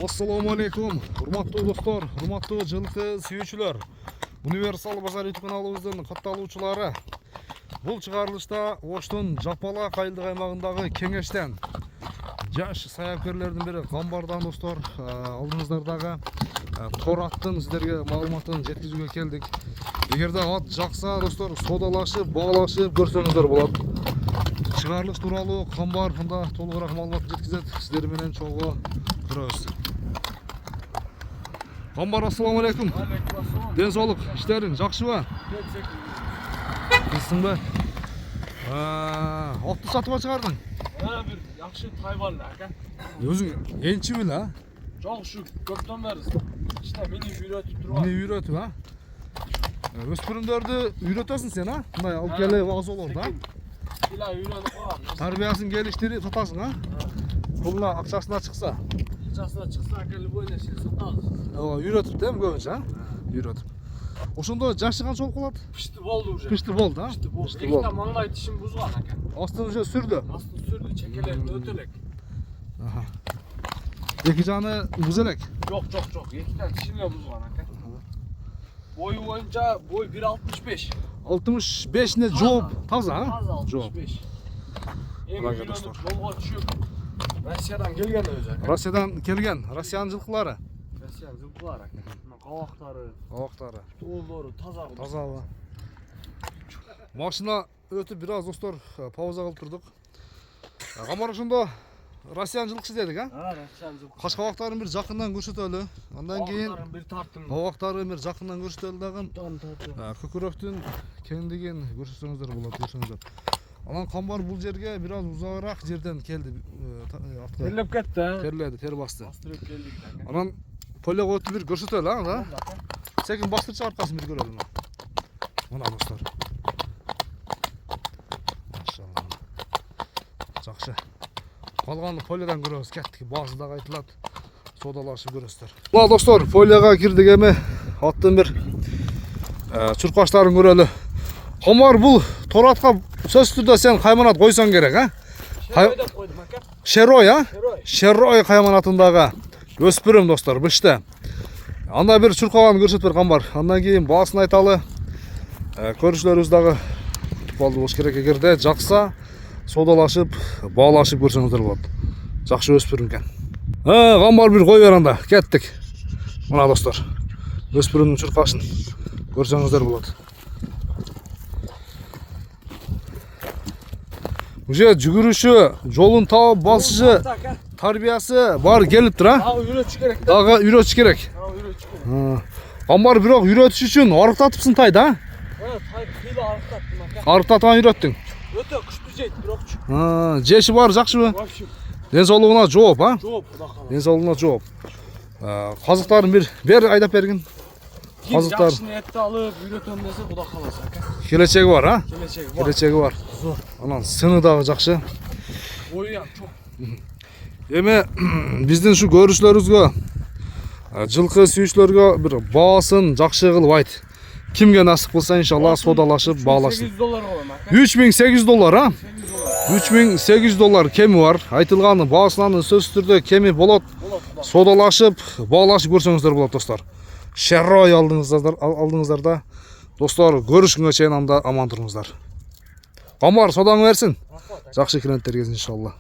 Assalamu alaikum. Hurmatlı dostlar, hurmatlı жылқы сүйүүчүлөр. Универсал базар YouTube каналыбыздын катталуучулары. Бул чыгарылышта Оштун Жапалак айылдык аймагындагы кеңештен жаш саякерлердин бири Камбардан достор алдыңыздардагы тор аттын сиздерге маалыматын жеткизүүгө келдик. Эгерде ат жакса достор, содалашып, баалашып көрсөңүздөр болот. Чыгарылыш тууралуу Камбар мында толугураак маалымат жеткизет. Сиздер менен чогуу көрөбүз. Камбар, ассаламу алейкум. Ден соолук, иштериң жакшыбы? Кызсыңбы? Атты сатып чыгардың? Бир жакшы тайван ака. Өзүң энчи бил, а? Жок, ушу көптөн бери иште мени үйрөтүп турган. Мени үйрөтүп, а? Өспүрүмдөрдү үйрөтөсүң сен, а? Мындай алып келип аз болор да. Ила үйрөнүп калган. Тарбиясын келиштирип сатасың, а? Пулуна акчасына чыкса. Акчасына чыкса акелип ойношо сатабыз. Үйрөтүп да көбүнчө, а? Үйрөтүп. Ошондо жашы канча болуп калат? Пишти болду уже. Пишти болду, а? Пишти болду. Эките маңдай тишин бузган ака. Астын уже сүрдү. Астын сүрдү, чекелери өтө элек. Эки жаны буз элек. Жок. Эките тишине бузган ака. Бою боюнча бой 1.65. 65-не жооп таза, а? Таза Жооп. 65. Эми Бага үйрөнүп достор. жолго түшүп Россиядан келген өзү ака. Россиядан келген, Россиянын жылкылары. Россиян жылкылар ака. Кабактары, Абактары. тоолору таза. Тазабы. Машина өтүп бир аз достор пауза кылып турдук. Камар ошондо Россиян жылкысы дедик, а? Россиян жылкы. Кашкабактарын бир жакындан көрсөтөлү. Андан кийин бир тартым. абактарын бир жакындан көрсөтөлү дагы. Тартым. Көкүрөктүн кеңдигин көрсөтсөңүздөр болот, көрсөңүздөр. Анан Камбар бул жерге бир аз узагыраак жерден келди. Терлеп кетти, а? Терледи, тер басты. Бастырып келдик ака. Анан полего өтүп бир көрсөтөлү, а, да? Секин бастырчы аркасын бир көрөлү. Мына достор. Машалла. Жакшы. Калган поледен көрөбүз, кеттик. Баасы дагы айтылат. Содалашып көрөсүздөр. Мына достор, полега кирдик эми. Аттын бир чуркаштарын көрөлү. Камар, бул тор атка сөзсүз түрдө сен кайманат койсоң керек, а? Шерой деп койдум ака. Шерой, а? Шерой. Шерой кайманатындагы өспүрүм достор, биште. Анда бир чуркаган көрсөтүп бер Камбар. Андан кийин баасын айталы. Көрүүчүлөрүбүз дагы балды болуш керек. Эгерде жакса, содалашып, баалашып көрсөңүздөр болот. Жакшы өспүрүм экен. Камбар бир кой бер анда, кеттик. Мына достор, өспүрүмдүн чуркашын көрсөңүздөр болот. Уже жүгүрүшү, жолун таап басышы, тарбиясы бар келип тур, а? Дагы үйрөтүш керек. Дагы үйрөтүш керек. Камбар, бирок үйрөтүш үчүн арыктатыпсың тайды, а? Тай кыйла арыктаттым ака. Арыктатып үйрөттүң. Өтө күчтүү жейт, бирокчу. Жеши бар, жакшыбы? Вообще. Ден соолугуна жооп, а? Жооп, кудай каласа. Ден соолугуна жооп. Казыктарын бир айдап бергин. Казыктар. Жакшы этти алып үйрөтөм десе кудай каласа ака. Келечеги бар, а? Келечеги бар. Келечеги бар. Зор. Анан сыны дагы жакшы. Ою чоң. Эми биздин ушу көрүүчүлөрүбүзгө, жылкы сүйүүчүлөргө бир баасын жакшы кылып айт. Кимге насып кылса иншалла содалашып баалашсын. $8 болом ака. $3800, а? $8. $3800 кеми бар. Айтылган баасынан сөзсүз түрдө кеми болот. Содалашып, баалашып көрсөңүздөр болот достор. Шерой алдыңыздарда. Достор, көрүшкөнгө чейин анда аман туруңуздар. Камар, содаңы берсин. Жакшы клиенттер келсин иншалла.